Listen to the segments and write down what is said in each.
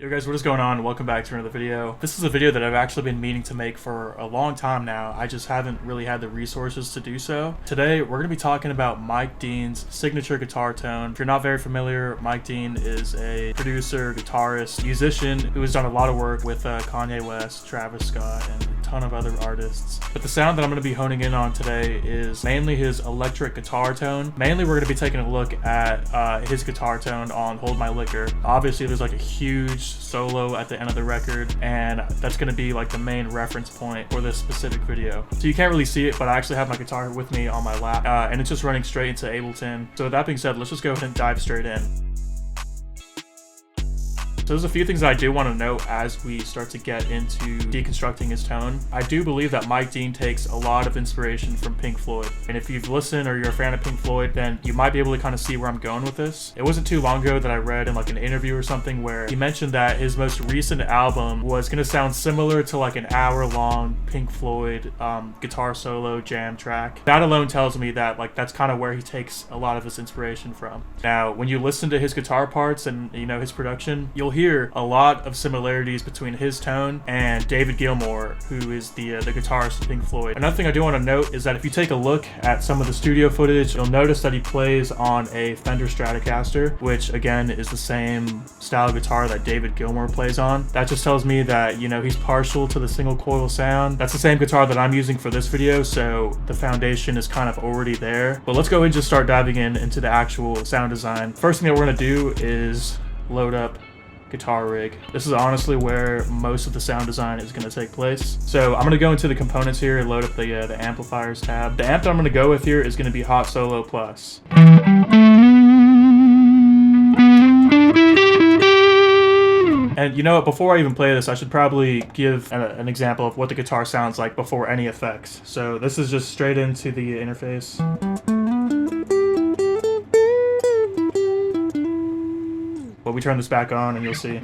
Yo guys, what is going on? Welcome back to another video. This is a video that I've actually been meaning to make for a long time now. I just haven't really had the resources to do so. Today, we're going to be talking about Mike Dean's signature guitar tone. If you're not very familiar, Mike Dean is a producer, guitarist, musician who has done a lot of work with Kanye West, Travis Scott, and a ton of other artists. But the sound that I'm going to be honing in on today is mainly his electric guitar tone. Mainly, we're going to be taking a look at his guitar tone on Hold My Liquor. Obviously, there's like a huge solo at the end of the record, and that's going to be like the main reference point for this specific video. So you can't really see it, but I actually have my guitar with me on my lap, and it's just running straight into Ableton. So with that being said, let's just go ahead and dive straight in. So there's a few things that I do want to note as we start to get into deconstructing his tone. I do believe that Mike Dean takes a lot of inspiration from Pink Floyd. And if you've listened or you're a fan of Pink Floyd, then you might be able to kind of see where I'm going with this. It wasn't too long ago that I read in like an interview or something where he mentioned that his most recent album was going to sound similar to like an hour-long Pink Floyd guitar solo jam track. That alone tells me that like that's kind of where he takes a lot of his inspiration from. Now, when you listen to his guitar parts and his production, you'll hear a lot of similarities between his tone and David Gilmour, who is the guitarist of Pink Floyd. Another thing I do want to note is that if you take a look at some of the studio footage, you'll notice that he plays on a Fender Stratocaster, which again is the same style guitar that David Gilmour plays on. That just tells me that he's partial to the single coil sound. That's the same guitar that I'm using for this video, so the foundation is kind of already there. But let's go ahead and just start diving into the actual sound design. First thing that we're going to do is load up guitar rig. This is honestly where most of the sound design is going to take place. So I'm going to go into the components here and load up the amplifiers tab. The amp that I'm going to go with here is going to be Hot Solo Plus. And you know what, before I even play this, I should probably give an example of what the guitar sounds like before any effects. So this is just straight into the interface. But we turn this back on and you'll see.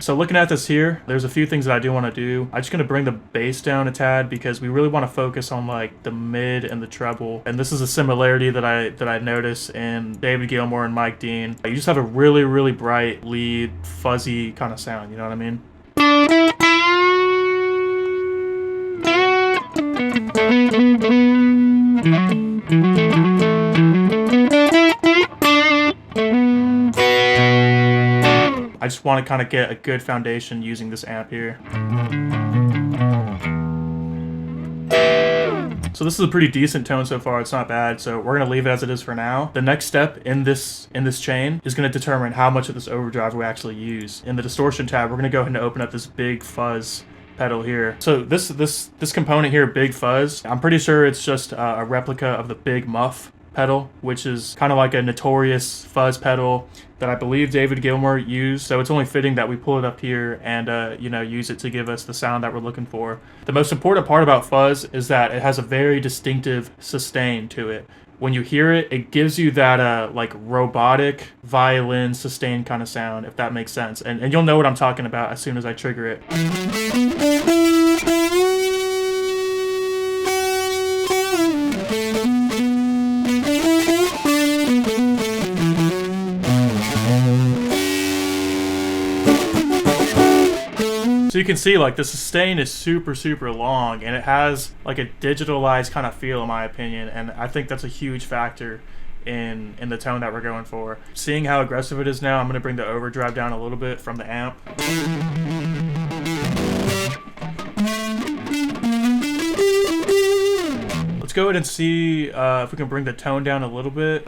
So looking at this here, there's a few things that I do want to do. I'm just going to bring the bass down a tad because we really want to focus on like the mid and the treble. And this is a similarity that I notice in David Gilmour and Mike Dean. You just have a really, really bright lead, fuzzy kind of sound, you know what I mean? I just want to kind of get a good foundation using this amp here. So this is a pretty decent tone so far, it's not bad, so we're going to leave it as it is for now. The next step in this chain is going to determine how much of this overdrive we actually use. In the distortion tab, we're going to go ahead and open up this big fuzz pedal here. So this component here, Big Fuzz, I'm pretty sure it's just a replica of the Big Muff pedal, which is kind of like a notorious fuzz pedal that I believe David Gilmour used. So it's only fitting that we pull it up here and use it to give us the sound that we're looking for. The most important part about fuzz is that it has a very distinctive sustain to it. When you hear it, it gives you that like robotic violin sustain kind of sound, if that makes sense. And you'll know what I'm talking about as soon as I trigger it. So you can see like the sustain is super, super long, and it has like a digitalized kind of feel in my opinion, and I think that's a huge factor in the tone that we're going for. Seeing how aggressive it is now, I'm going to bring the overdrive down a little bit from the amp. Let's go ahead and see if we can bring the tone down a little bit.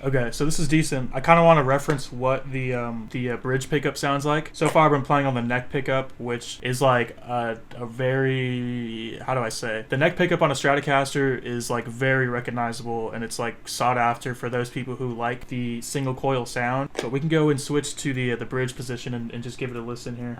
Okay, so this is decent. I kind of want to reference what the bridge pickup sounds like. So far I've been playing on the neck pickup, which is like a very, how do I say? The neck pickup on a Stratocaster is like very recognizable, and it's like sought after for those people who like the single coil sound. But we can go and switch to the bridge position and just give it a listen here.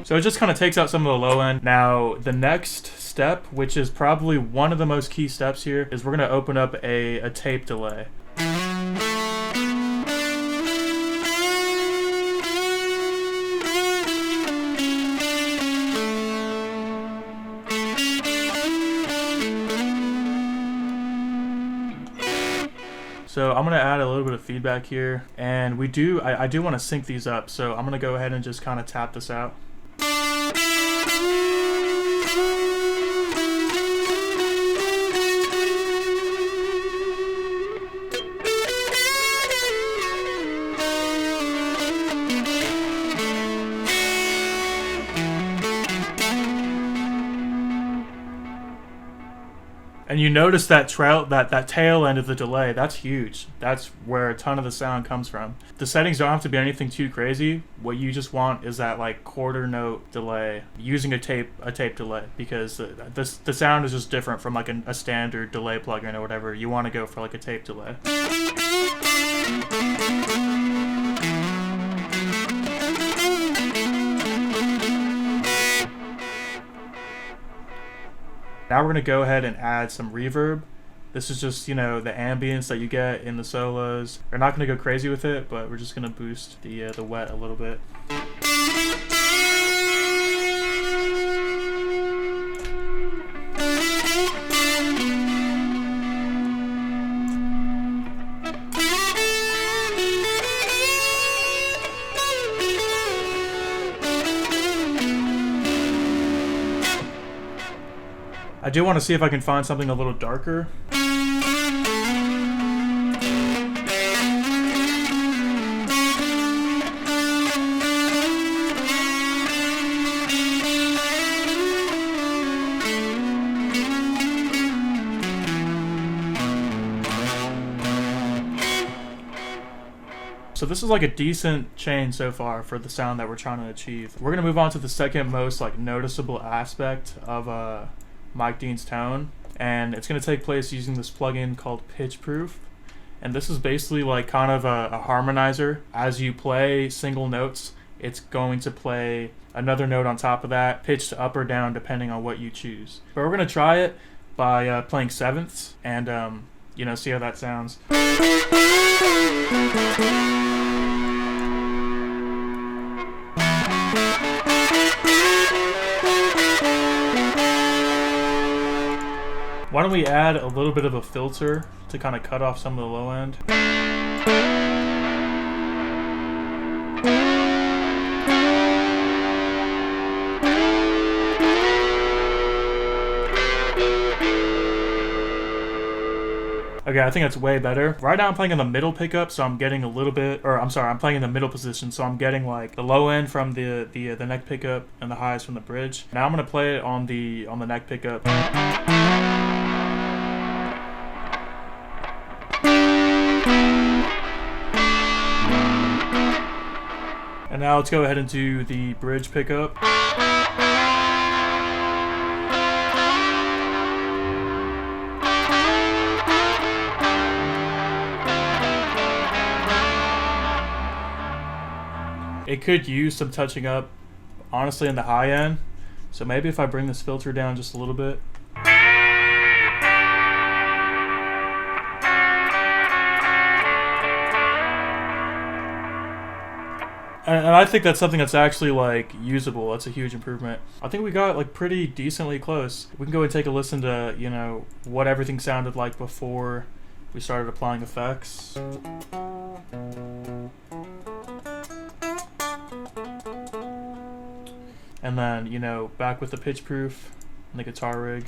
So it just kind of takes out some of the low end. Now, the next step, which is probably one of the most key steps here, is we're going to open up a tape delay. So I'm gonna add a little bit of feedback here, and I do want to sync these up, so I'm gonna go ahead and just kind of tap this out. And you notice that tail end of the delay, that's huge. That's where a ton of the sound comes from. The settings don't have to be anything too crazy. What you just want is that like quarter note delay using a tape delay, because the sound is just different from like a standard delay plugin or whatever. You want to go for like a tape delay. Now we're going to go ahead and add some reverb. This is just, you know, the ambience that you get in the solos. We're not going to go crazy with it, but we're just going to boost the wet a little bit. I do want to see if I can find something a little darker. So this is like a decent change so far for the sound that we're trying to achieve. We're going to move on to the second most like noticeable aspect of Mike Dean's tone, and it's going to take place using this plugin called Pitch Proof. And this is basically like kind of a harmonizer. As you play single notes, it's going to play another note on top of that, pitched up or down depending on what you choose. But we're going to try it by playing sevenths and you know, see how that sounds. Why don't we add a little bit of a filter to kind of cut off some of the low end? Okay, I think that's way better. Right now I'm playing in the middle pickup, so I'm getting a little bit, or I'm sorry, I'm playing in the middle position, so I'm getting like the low end from the neck pickup and the highs from the bridge. Now I'm gonna play it on the neck pickup. And now let's go ahead and do the bridge pickup. It could use some touching up, honestly, in the high end. So maybe if I bring this filter down just a little bit. And I think that's something that's actually like usable. That's a huge improvement. I think we got like pretty decently close. We can go and take a listen to, you know, what everything sounded like before we started applying effects. And then, you know, back with the pitch proof and the guitar rig.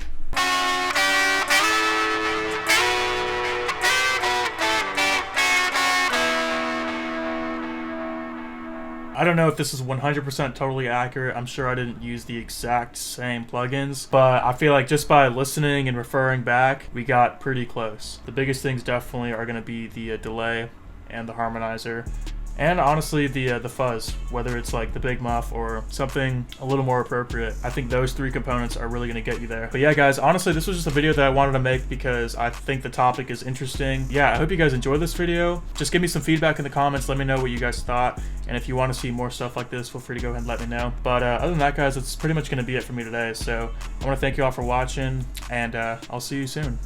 I don't know if this is 100% totally accurate. I'm sure I didn't use the exact same plugins, but I feel like just by listening and referring back, we got pretty close. The biggest things definitely are going to be the delay and the harmonizer. And honestly, the fuzz, whether it's like the big muff or something a little more appropriate. I think those 3 components are really going to get you there. But yeah, guys, honestly, this was just a video that I wanted to make because I think the topic is interesting. Yeah, I hope you guys enjoyed this video. Just give me some feedback in the comments. Let me know what you guys thought. And if you want to see more stuff like this, feel free to go ahead and let me know. But other than that, guys, that's pretty much going to be it for me today. So I want to thank you all for watching, and I'll see you soon.